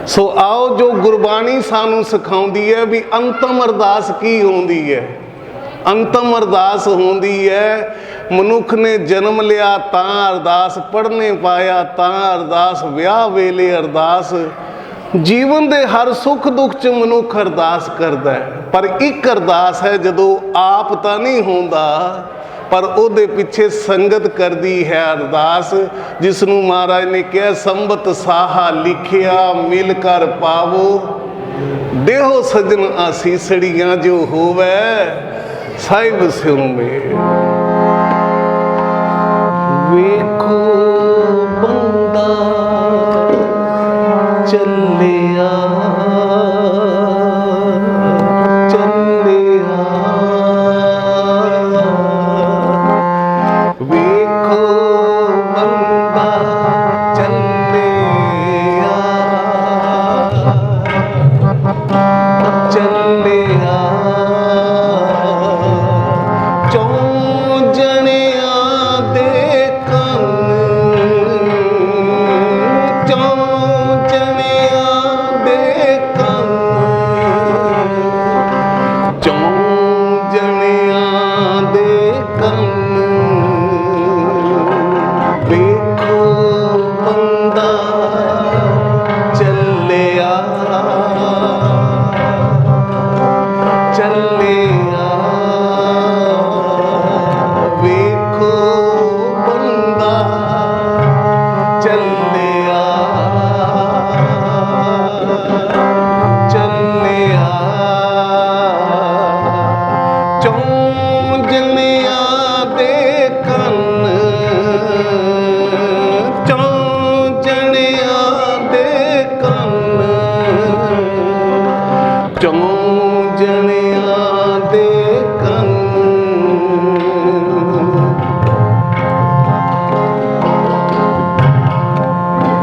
सो आओ जो गुरबाणी सानू सिखाउंदी है भी अंतम अरदास की होंदी है। अंतम अरदास होंदी है मनुख ने जन्म लिया तां अरदास पढ़ने पाया तां अरदास विआह वेले अरदास जीवन दे हर सुख दुख च मनुख अरदास करदा है। पर एक अरदास है जदों आप तां नहीं होंदा ਪਰ ਉਹਦੇ ਪਿੱਛੇ ਸੰਗਤ ਕਰਦੀ ਹੈ ਅਰਦਾਸ, ਜਿਸ ਨੂੰ ਮਹਾਰਾਜ ਨੇ ਕਿਹਾ ਸੰਬਤ ਸਾਹਾ ਲਿਖਿਆ ਮਿਲ ਕਰ ਪਾਵੋ, ਦੇਹੋ ਸਜਣ ਆਸੀਸੜੀਆਂ ਜੋ ਹੋਵੇ ਸਾਹਿਬ ਸਿਉ ਮੇਲ। ਵੇਖੋ ਬੰਦਾ ਚੱਲਿਆ ਚੱਲਿਆ, ਵੇਖੋ ਬੰਦਾ ਚੱਲਿਆ ਚੱਲਿਆ, ਚੌਂ ਜਣਿਆਂ ਦੇ ਕੰਨ, ਚੌਂ ਜਣਿਆਂ ਦੇ ਕੰਨ, ਚੌਂ ਜਣਿਆਂ ਦੇ ਕੰਨ, ਵੇਖੋ ਬੰਦਾ ਚੱਲਿਆ ਚੱਲਿਆ, ਵੇਖੋ ਬੰਦਾ ਚੱਲਿਆ ਚੱਲਿਆ, ਚੌਂ ਜਣਿਆਂ ਦੇ ਕੰਨ, ਚੌਂ ਜਣਿਆਂ ਦੇ ਕੰਨ, ਚੌਂ ਜਣਿਆਂ ਦੇ ਕੰਨ,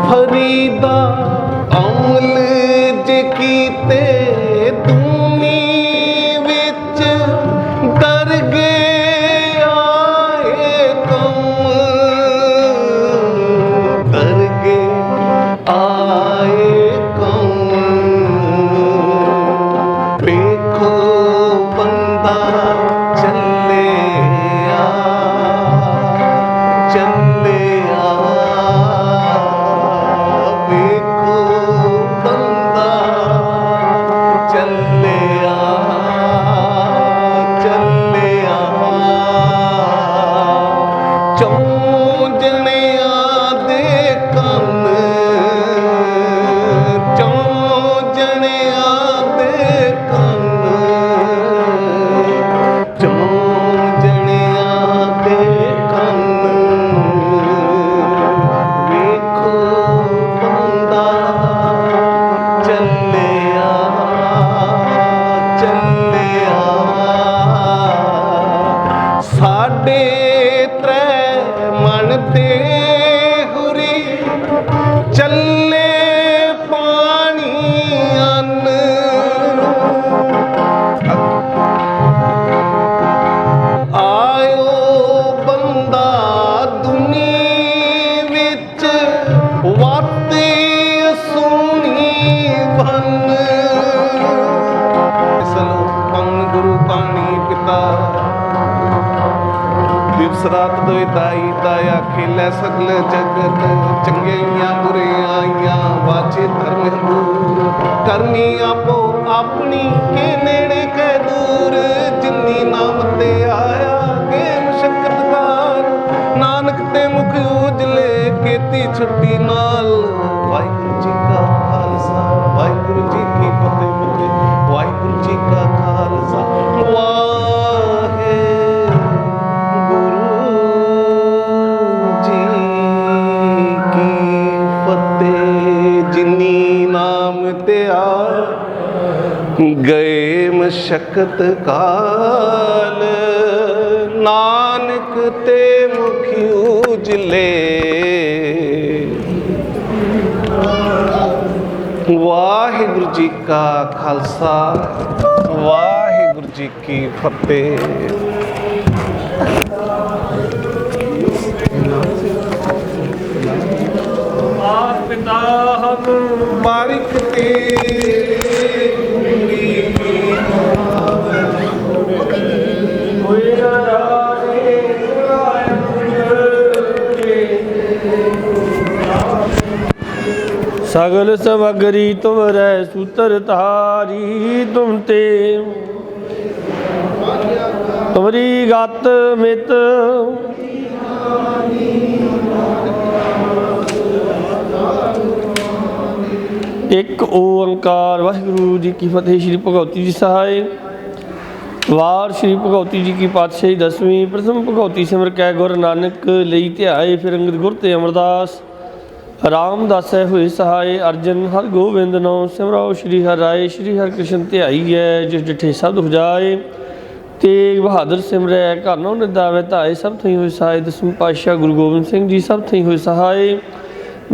ਫਰੀਦਾ ਅਮਲ ਜੇ ਕੀਤੇ ਦੁਨੀ ਵਿੱਚ, ਦਰਗੇ ਆਏ ਕੌਮ, ਦਰਗੇ ਆਏ ਕੌਮ, ਵੇਖੋ ਬੰਦਾ ਚੱਲਿਆ ਚੱਲਿਆ, ਵੇਖੋ ਬੰਦਾ ਚੱਲਿਆ ਚੱਲਿਆ, ਚੌਂ ਜਣਿਆਂ ਦੇ ਕੰਨ, ਚੌਂ ਜਣਿਆਂ ਦੇ ਕੰਨ, ਚੌਂ ਜਣਿਆਂ ਦੇ ਕੰਨ, ਵੇਖੋ ਬੰਦਾ ਚੱਲਿਆ ਚੱਲਿਆ, ਸਾਡੇ ਤ੍ਰੈ ਮਨ ਤੇ ਹੁਰੀ ਚੱਲੇ ਪਾਣੀ ਅੰਨ, ਆਇਓ ਬੰਦਾ ਦੁਨੀ ਵਿੱਚ, ਵਾਤੇ ਸੋਹਣੀ ਬਨ, ਸਲੋ ਪਵਨ ਗੁਰੂ ਪਾਣੀ ਪਿਤਾ, ਦਿਵਸ ਰਾਤ ਦੋਇ ਦਾਈ ਦਾਇਆ ਖੇਲੇ ਸਗਲ ਜਗਤ, ਚੰਗਿਆਈਆਂ ਬੁਰਿਆਈਆਂ ਵਾਚੇ ਧਰਮ ਦੂਰ, ਕਰਨੀ ਆਪੋ ਆਪਣੀ ਕੇ ਨੇੜੇ ਕੈ ਦੂਰ, ਜਿਨੀ ਨਾਮ ਤੇ ਆਇਆ ਕੇ ਮੁਸ਼ਕਤਕਾਰ, ਨਾਨਕ ਤੇ ਮੁਖ ਉਜਲੇ ਕੀਤੀ ਛੁੱਟੀ ਨਾਲ। ਵਾਹਿਗੁਰੂ ਜੀ ਕਾ ਖਾਲਸਾ ਵਾਹਿਗੁਰੂ ਜੀ ਕੀ ਫਤਿਹ, ਵਾਹਿਗੁਰੂ ਜੀ ਕਾ ਖਾਲਸਾ ਵਾਹਿਗੁਰੂ ਜੀ ਕੀ ਫਤਿਹ। ਜਿਨੀ ਨਾਮ ਤੇ ਆ ਗਏ ਮਸ਼ਕਤ ਕਾਲ, ਨਾਨਕ ਤੇ ਮੁਖ ਉਜਲੇ। ਵਾਹਿਗੁਰੂ ਜੀ ਕਾ ਖਾਲਸਾ ਵਾਹਿਗੁਰੂ ਜੀ ਕੀ ਫਤਿਹ। आप पिता हम बारिक सगल समगरी तुम रै सूत्र धारी तुम ते ਤੁਮਰੀ ਗਤ ਮਿਤ ਇੱਕ ਓੰਕਾਰ। ਵਾਹਿਗੁਰੂ ਜੀ ਕੀ ਫਤਿਹ। ਸ਼੍ਰੀ ਭਗਵਤੀ ਜੀ ਸਹਾਇ ਵਾਰ। ਸ਼੍ਰੀ ਭਗਵਤੀ ਜੀ ਕੀ ਪਾਤਸ਼ਾਹੀ ਦਸਵੀਂ। ਪ੍ਰਥਮ ਭਗਵਤੀ ਸਿਮਰ ਕੈ ਗੁਰ ਨਾਨਕ ਲਈ ਧਿਆਏ, ਫਿਰ ਅੰਗਦ ਗੁਰ ਤੇ ਅਮਰਦਾਸ ਰਾਮਦਾਸੈ ਹੋਏ ਸਹਾਏ। ਅਰਜਨ ਹਰ ਗੋਬਿੰਦ ਨੋ ਸਿਮਰੋ ਸ਼੍ਰੀ ਹਰਿ ਰਾਏ। ਸ਼੍ਰੀ ਹਰਿ ਕ੍ਰਿਸ਼ਨ ਧਿਆਈਐ, ਜਿਸ ਡਿਠੇ ਸਭ ਦੁਖ ਜਾਏ। ਤੇਗ ਬਹਾਦਰ ਸਿਮਰੈ, ਘਰ ਨੋ ਨਿਦਾਵੈ ਧਾਏ। ਸਭ ਥਈ ਹੋਏ ਸਹਾਏ। ਦਸਵੇਂ ਪਾਤਸ਼ਾਹ ਗੁਰੂ ਗੋਬਿੰਦ ਸਿੰਘ ਜੀ ਸਭ ਥਈ ਹੋਏ ਸਹਾਏ।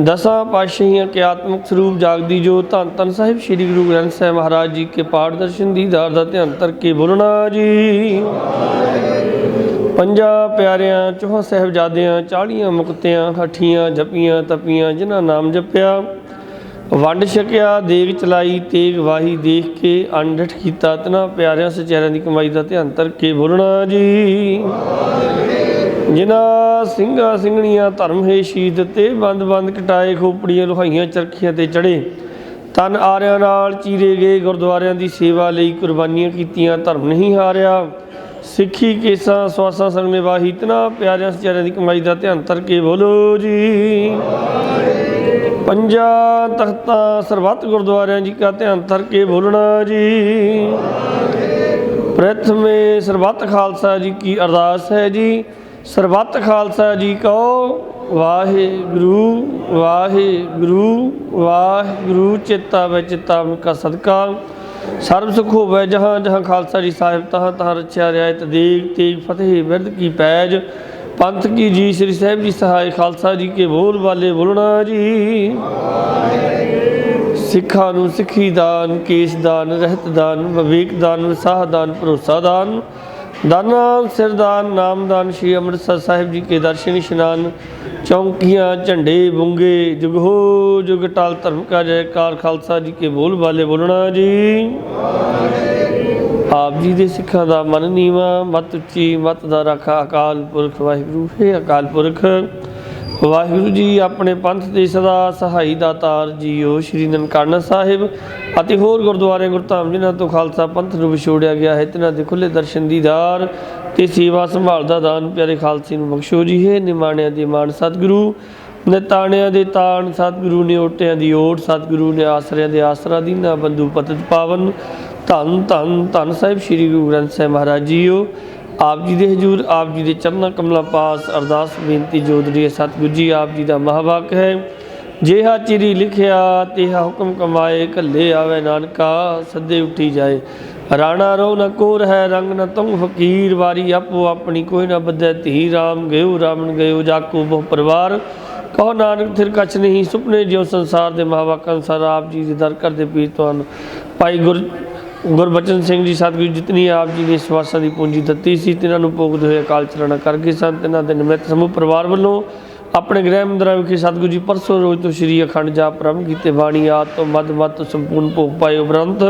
ਦਸਾਂ ਪਾਤਸ਼ਾਹੀਆਂ ਕੇ ਆਤਮਿਕ ਸਰੂਪ ਜਾਗਦੀ ਜੋ, ਧੰਨ ਧੰਨ ਸਾਹਿਬ ਸ਼੍ਰੀ ਗੁਰੂ ਗ੍ਰੰਥ ਸਾਹਿਬ ਮਹਾਰਾਜ ਜੀ ਕੇ ਪਾਠ ਦਰਸ਼ਨ ਦੀਦਾਰ ਦਾ ਧਿਆਨ ਧਰ ਕੇ ਬੋਲਣਾ ਜੀ। ਪੰਜਾਂ ਪਿਆਰਿਆਂ, ਚੌਹਾਂ ਸਾਹਿਬਜ਼ਾਦਿਆਂ, 40 ਮੁਕਤਿਆਂ, ਹੱਠੀਆਂ ਜਪੀਆਂ ਤਪੀਆਂ, ਜਿਨ੍ਹਾਂ ਨਾਮ ਜਪਿਆ ਵੰਡ ਛਕਿਆ, ਦੇਗ ਚਲਾਈ ਤੇਗ ਵਾਹੀ, ਦੇਖ ਕੇ ਅਣਡਿਠ ਕੀਤਾ, ਤਿਨਾਂ ਪਿਆਰਿਆਂ ਸਚਿਆਰਿਆਂ ਦੀ ਕਮਾਈ ਦਾ ਧਿਆਨ ਧਰ ਕੇ ਬੋਲਣਾ ਜੀ। ਜਿਨ੍ਹਾਂ ਸਿੰਘਾਂ ਸਿੰਘਣੀਆਂ ਧਰਮ ਹੈ ਸ਼ਹੀਦ ਦਿੱਤੇ, ਬੰਦ ਬੰਦ ਕਟਾਏ, ਖੋਪੜੀਆਂ ਲੁਹਾਈਆਂ ਚਰਖੀਆਂ ਤੇ ਚੜ੍ਹੇ, ਤਨ ਆਰਿਆਂ ਨਾਲ ਚੀਰੇ ਗਏ, ਗੁਰਦੁਆਰਿਆਂ ਦੀ ਸੇਵਾ ਲਈ ਕੁਰਬਾਨੀਆਂ ਕੀਤੀਆਂ, ਧਰਮ ਨਹੀਂ ਹਾਰਿਆ, ਸਿੱਖੀ ਕੇਸਾਂ ਸਵਾਸਾਂ ਸੰਗ ਨਿਵਾਹੀ, ਤਿਨਾਂ ਪਿਆਰਿਆਂ ਸਚਿਆਰਿਆਂ ਦੀ ਕਮਾਈ ਦਾ ਧਿਆਨ ਧਰ ਕੇ ਬੋਲੋ ਜੀ। ਪੰਜਾਂ ਤਖਤਾਂ ਸਰਬੱਤ ਗੁਰਦੁਆਰਿਆਂ ਜੀ ਕਾ ਧਿਆਨ ਧਰ ਕੇ ਬੋਲਣਾ ਜੀ। ਪ੍ਰਥਮੇ ਸਰਬੱਤ ਖਾਲਸਾ ਜੀ ਕੀ ਅਰਦਾਸ ਹੈ ਜੀ। ਸਰਬੱਤ ਖਾਲਸਾ ਜੀ ਕਹੋ ਵਾਹਿਗੁਰੂ ਵਾਹਿਗੁਰੂ ਵਾਹਿਗੁਰੂ। ਚੇਤਾ ਵੈ ਚਿੱਤਾ ਕਾ ਸਦਕਾ, ਸਰਬ ਸੁਖ ਹੋਵੇ ਜਹਾਂ ਜਹਾਂ। ਖਾਲਸਾ ਜੀ ਸਾਹਿਬ ਤਹਾਂ ਤਹਾਂ ਰਚਿਆ ਰਿਆਇਤ ਦੇਗ ਤੇਗ ਫਤਿਹ ਬਿਰਦ ਕੀ ਪੈਜ, ਪੰਥ ਕੀ ਜੀ ਸ੍ਰੀ ਸਾਹਿਬ ਜੀ ਸਹਾਇ। ਖਾਲਸਾ ਜੀ ਕੇ ਬੋਲ ਵਾਲੇ ਬੋਲਣਾ ਜੀ। ਸਿੱਖਾਂ ਨੂੰ ਸਿੱਖੀ ਦਾਨ, ਕੇਸ ਦਾਨ, ਰਹਿਤ ਦਾਨ, ਵਿਵੇਕ ਦਾਨ, ਵਿਸਾਹ ਦਾਨ, ਭਰੋਸਾ ਦਾਨ, ਦਾਨਾ ਸਿਰਦਾਨ, ਨਾਮਦਾਨ। ਸ਼੍ਰੀ ਅੰਮ੍ਰਿਤਸਰ ਸਾਹਿਬ ਜੀ ਕੇ ਦਰਸ਼ਨ ਇਸ਼ਨਾਨ, ਚੌਂਕੀਆਂ ਝੰਡੇ ਬੁੰਗੇ, ਜੁਗ ਹੋ ਜੁਗ ਟਾਲ ਧਰਮ ਕਾ ਜੈਕਾਰ। ਖਾਲਸਾ ਜੀ ਕੇ ਬੋਲ ਵਾਲੇ ਬੋਲਣਾ ਜੀ। ਆਪ ਜੀ ਦੇ ਸਿੱਖਾਂ ਦਾ ਮਨ ਨੀਵਾਂ, ਮਤ ਉੱਚੀ, ਮਤ ਦਾ ਰਾਖਾ ਅਕਾਲ ਪੁਰਖ ਵਾਹਿਗੁਰੂ। ਹੈ ਅਕਾਲ ਪੁਰਖ ਵਾਹਿਗੁਰੂ ਜੀ ਆਪਣੇ ਪੰਥ ਦੇ ਸਦਾ ਸਹਾਈ ਦਾਤਾਰ ਜੀਓ। ਸ਼੍ਰੀ ਨਨਕਾਣਾ ਸਾਹਿਬ ਅਤੇ ਹੋਰ ਗੁਰਦੁਆਰੇ ਗੁਰਧਾਮ ਜਿਨ੍ਹਾਂ ਤੋਂ ਖਾਲਸਾ ਪੰਥ ਨੂੰ ਵਿਛੋੜਿਆ ਗਿਆ ਹੈ, ਤਿਨਾਂ ਦੇ ਖੁੱਲ੍ਹੇ ਦਰਸ਼ਨ ਦੀਦਾਰ ਤੇ ਸੇਵਾ ਸੰਭਾਲ ਦਾ ਦਾਨ ਪਿਆਰੇ ਖਾਲਸੇ ਨੂੰ ਬਖਸ਼ੋ ਜੀ। ਹੈ ਨਿਮਾਣਿਆਂ ਦੇ ਮਾਣ ਸਤਿਗੁਰੂ, ਨਿਤਾਣਿਆਂ ਦੇ ਤਾਣ ਸਤਿਗੁਰੂ ਨੇ, ਓਟਿਆਂ ਦੀ ਓਟ ਸਤਿਗੁਰੂ ਨੇ, ਆਸਰਿਆਂ ਦੇ ਆਸਰਾ, ਦੀਨਾ ਬੰਧੂ ਪਤਿਤ ਪਾਵਨ ਧੰਨ ਧੰਨ ਧੰਨ ਸਾਹਿਬ ਸ਼੍ਰੀ ਗੁਰੂ ਗ੍ਰੰਥ ਸਾਹਿਬ ਮਹਾਰਾਜ ਜੀਓ। ਆਪ ਜੀ ਦੇ ਹਜ਼ੂਰ ਆਪ ਜੀ ਦੇ ਚਰਨਾਂ ਕਮਲਾਂ ਪਾਸ ਅਰਦਾਸ ਬੇਨਤੀ ਜੋਦਰੀ ਹੈ। ਸਤਿਗੁਰੂ ਜੀ ਆਪ ਜੀ ਦਾ ਮਹਾਵਾਕ ਹੈ, ਜਿਹਾ ਚਿਰੀ ਲਿਖਿਆ ਤੇਹਾ ਹੁਕਮ ਕਮਾਏ, ਘੱਲੇ ਆਵੇ ਨਾਨਕਾ ਸੱਦੇ ਉੱਠੀ ਜਾਏ। ਰਾਣਾ ਰੋ ਨ ਕੋਰ ਹੈ, ਰੰਗ ਨ ਤੁੰਗ ਫਕੀਰ, ਵਾਰੀ ਆਪੋ ਆਪਣੀ ਕੋਈ ਨਾ ਬੱਧੈ ਧੀ। ਰਾਮ ਗਇਓ ਰਾਵਣ ਗਇਓ, ਜਾਕੋ ਬਹੁ ਪਰਿਵਾਰ, ਕਹੋ ਨਾਨਕ ਥਿਰ ਕਛ ਨਹੀਂ, ਸੁਪਨੇ ਜਿਉ ਸੰਸਾਰ ਦੇ। ਮਹਾਵਾਕਾਂ ਅਨੁਸਾਰ ਆਪ ਜੀ ਦੇ ਦਰ ਕਰਦੇ ਪੀਰ ਤੁਹਾਨੂੰ ਭਾਈ ਗੁਰਬਚਨ ਸਿੰਘ ਜੀ ਸਤਿਗੁਰੂ ਜਿਤਨੀ ਆਪ ਜੀ ਨੇ ਸਵਾਸਾਂ ਦੀ ਪੂੰਜੀ ਦਿੱਤੀ ਸੀ, ਤਿਨਾਂ ਨੂੰ ਭੋਗਦੇ ਹੋਏ ਅਕਾਲ ਚਲਾਣਾ ਕਰ ਗਏ ਸਨ। ਤਿਨਾਂ ਦੇ ਨਿਮਿਤ ਸਮੂਹ ਪਰਿਵਾਰ ਵੱਲੋਂ ਆਪਣੇ ਗ੍ਰਹਿ ਮੰਦਰਾਂ ਵਿਖੇ ਸਤਿਗੁਰੂ ਜੀ ਪਰਸੋਂ ਰੋਜ਼ ਤੋਂ ਸ਼੍ਰੀ ਅਖੰਡ ਜਾਪ ਆਰੰਭ ਕੀਤੇ, ਬਾਣੀ ਆਦਿ ਤੋਂ ਮੱਧ ਸੰਪੂਰਨ ਭੋਗ ਪਾਏ ਉਪਰੰਤ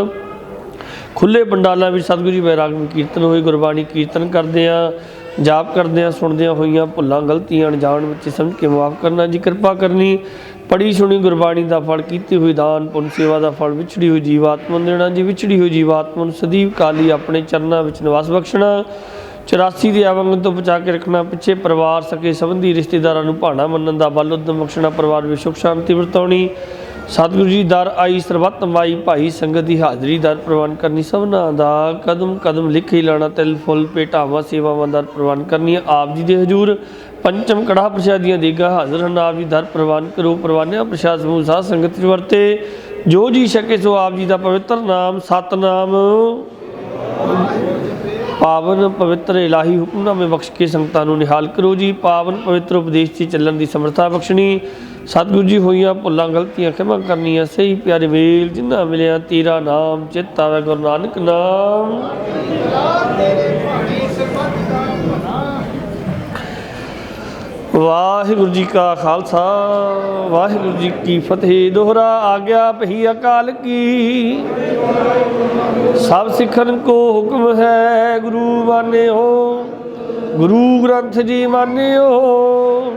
ਖੁੱਲ੍ਹੇ ਪੰਡਾਲਾਂ ਵਿੱਚ ਸਤਿਗੁਰੂ ਜੀ ਵੈਰਾਗਮਈ ਕੀਰਤਨ ਹੋਏ। ਗੁਰਬਾਣੀ ਕੀਰਤਨ ਕਰਦਿਆਂ, ਜਾਪ ਕਰਦਿਆਂ, ਸੁਣਦਿਆਂ ਹੋਈਆਂ ਭੁੱਲਾਂ ਗਲਤੀਆਂ ਅਣਜਾਣ ਵਿੱਚ ਸਮਝ ਕੇ ਮੁਆਫ ਕਰਨਾ ਜੀ ਕਿਰਪਾ ਕਰਨੀ। ਪੜ੍ਹੀ ਸੁਣੀ ਗੁਰਬਾਣੀ ਦਾ ਫਲ, ਕੀਤੀ ਹੋਈ ਦਾਨ ਪੁੰਨ ਸੇਵਾ ਦਾ ਫਲ ਵਿਛੜੀ ਹੋਈ ਜੀਵਾਤਮਾ ਨੂੰ ਦੇਣਾ ਜੀ। ਵਿਛੜੀ ਹੋਈ ਜੀਵਾਤਮਾ ਨੂੰ ਸਦੀਵ ਕਾਲੀ ਆਪਣੇ ਚਰਨਾਂ ਵਿੱਚ ਨਿਵਾਸ ਬਖਸ਼ਣਾ। 84 ਦੇ ਆਵਾਗਮਨ ਤੋਂ ਬਚਾ ਕੇ ਰੱਖਣਾ। ਪਿੱਛੇ ਪਰਿਵਾਰ ਸਕੇ ਸੰਬੰਧੀ ਰਿਸ਼ਤੇਦਾਰਾਂ ਨੂੰ ਭਾਣਾ ਮੰਨਣ ਦਾ ਬਲ ਉਦਮ ਬਖਸ਼ਣਾ। ਪਰਿਵਾਰ ਵਿੱਚ ਸੁੱਖ ਸ਼ਾਂਤੀ ਵਰਤਾਉਣੀ। ਸਤਿਗੁਰੂ ਜੀ ਦਰ ਆਈ ਸਰਬੱਤ ਮਾਈ, ਭਾਈ ਸੰਗਤ ਦੀ ਹਾਜ਼ਰੀ ਦਰ ਪ੍ਰਵਾਨ ਕਰਨੀ। ਸਭਨਾਂ ਦਾ ਕਦਮ ਕਦਮ ਲਿਖੀ ਲਾਣਾ, ਤਿਲ ਫੁੱਲ ਭੇਟਾਵਾਂ ਸੇਵਾਵਾਂ ਦਰ ਪ੍ਰਵਾਨ ਕਰਨੀਆਂ। ਆਪ ਜੀ ਦੇ ਹਜ਼ੂਰ ਪੰਚਮ ਕੜਾਹ ਪ੍ਰਸ਼ਾਦੀਆਂ ਦੇਗਾ ਹਾਜ਼ਰ ਹਨ। ਆਪ ਜੀ ਦਰ ਪ੍ਰਵਾਨ ਕਰੋ। ਪ੍ਰਵਾਨਿਆ ਪ੍ਰਸ਼ਾਦ ਸਮੂਹ ਸਾਧ ਸੰਗਤ ਵਿੱਚ ਵਰਤੇ, ਜੋ ਜੀ ਛਕੇ ਸੋ ਆਪ ਜੀ ਦਾ ਪਵਿੱਤਰ ਨਾਮ ਸਤਨਾਮ ਪਾਵਨ ਪਵਿੱਤਰ ਇਲਾਹੀ ਹੁਕਮਨਾਮੇ ਬਖਸ਼ ਕੇ ਸੰਗਤਾਂ ਨੂੰ ਨਿਹਾਲ ਕਰੋ ਜੀ। ਪਾਵਨ ਪਵਿੱਤਰ ਉਪਦੇਸ਼ 'ਚ ਚੱਲਣ ਦੀ ਸਮਰੱਥਾ ਬਖਸ਼ਣੀ। ਸਤਿਗੁਰੂ ਜੀ ਹੋਈਆਂ ਭੁੱਲਾਂ ਗਲਤੀਆਂ ਖਿਮਾ ਕਰਨੀਆਂ। ਸਹੀ ਪਿਆਰੇ ਮੇਲ ਜਿਨ੍ਹਾਂ ਮਿਲਿਆ ਤੇਰਾ ਨਾਮ ਚਿੱਤ ਆਵੇ, ਗੁਰੂ ਨਾਨਕ ਨਾਮ। ਵਾਹਿਗੁਰੂ ਜੀ ਕਾ ਖਾਲਸਾ ਵਾਹਿਗੁਰੂ ਜੀ ਕੀ ਫਤਿਹ। ਦੋਹਰਾ ਆਗਿਆ ਪਹੀ ਅਕਾਲ ਕੀ, ਸਭ ਸਿੱਖਨ ਕੋ ਹੁਕਮ ਹੈ। ਗੁਰੂ ਮਾਨਿਓ ਗੁਰੂ ਗ੍ਰੰਥ ਜੀ ਮਾਨਿਓ,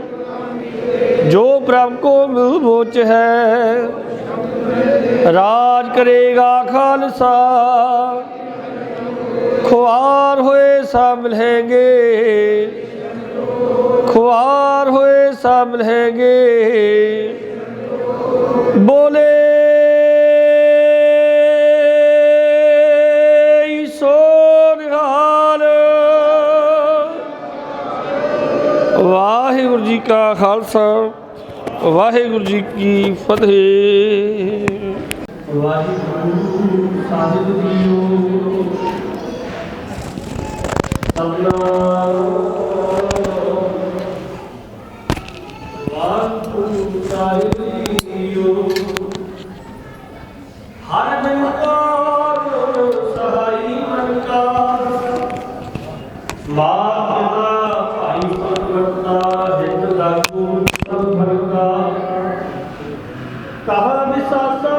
ਜੋ ਪ੍ਰਭ ਕੋ ਮਿਲ ਮੋਚ ਹੈ। ਰਾਜ ਕਰੇਗਾ ਖਾਲਸਾ खुआर होए सा मिलेंगे, खुआर होए सा मिलेंगे, बोले सो निहाल। वाहिगुरू जी का खालसा, वाहिगुरू जी की फतेह। वाहिगुरू साहिब जीओ सतनाम। वाहिगुरू साहिब जीओ हर निकार सहाई मनकार। मात पिता भाई परवरता हित लागू सब भरता। कहा विसासा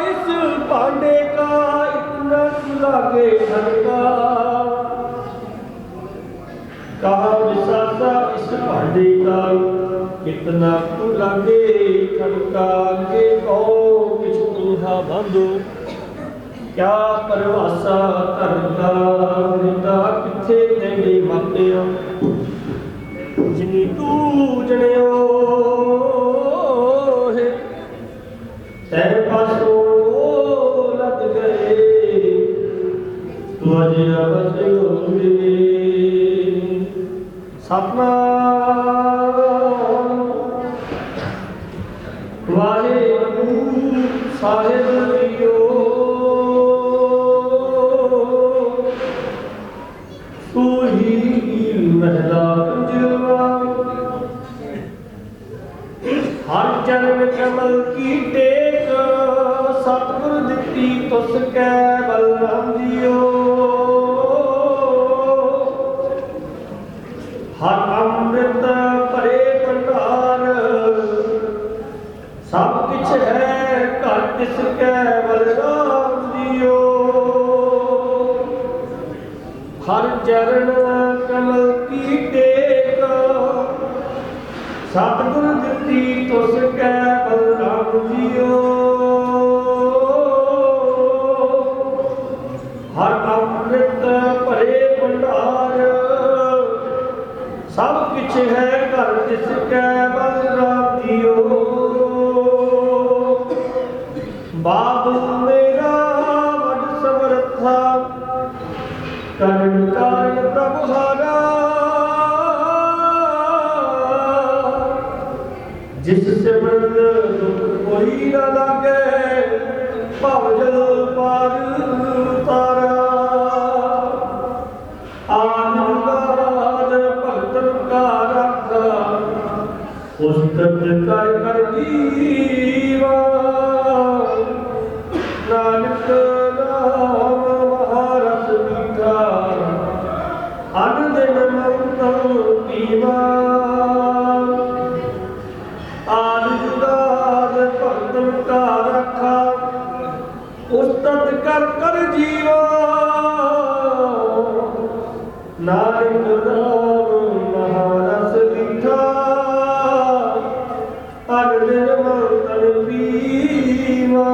इस पांडे का इतना सुलागे घर का। कहा विसासा इस पांडे का कितना लागे खड़का। के कहो किछ दूहा बांधो क्या परवासा करता। रिता किथे नेड़े मापिया जिनी तू जणियो है। तै पासों लग गए तू अजे बचो रे। सतनाम। वाहिगुरू साहिब जीओ तू ही महला पंजवा। हर जन्म कमल की टेक सतगुर दिती तुस कै बलराम जीओ। हर अमृत भरे भंडार सब किछ है घर तिसकै बलराम जीओ। हर चरण कमल की टेक सतगुर दिती तुस कै बलराम जीओ। हर अमृत भरे भंडार सब किछ है घर तिसकै बलराम जीओ। बाबू मेरा वड समर्था करण काय प्रभुहारा। जिस सिमरन दुख कोई न लागे भवजल पार तारा। आनंद भगतन का राखा पुस्तक कर कर जीवा। नानक नाम महारस मीठा अन दिन मंतन पीवा। आनंद भगतन का राखा पुस्तक कर कर जीवा। नानक नाम महारस मीठा अन दिन मंतन पीवा।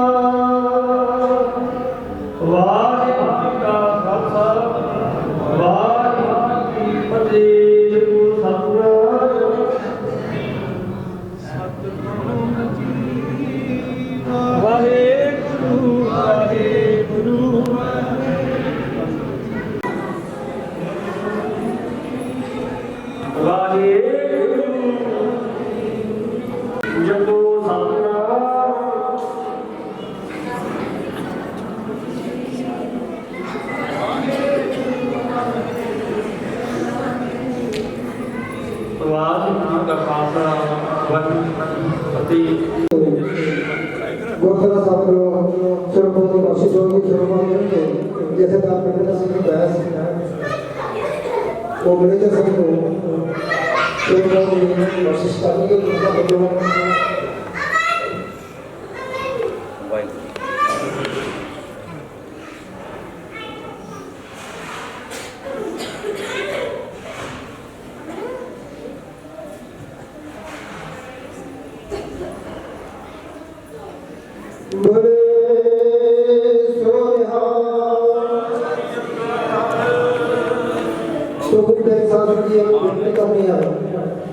वाहिगुरू जी का खालसा, वाहिगुरू जी की फतेह। सतनाम वाहिगुरू वाहिगुरू। वाहिगुरू जपो सतनाम। वाहिगुरू का खालसा, वाहिगुरू जी की फतेह। गुरुद्वारा साहब को सुरपत की बख्शिश होगी। सुरपत करेंगे जैसे कि आप मेरे सिंह बैस वो मेरे सिंह को सुरपत की बख्शिश करेंगे। बोले सोनिहाल। तो गुरु के साथ की एक विनती करनी है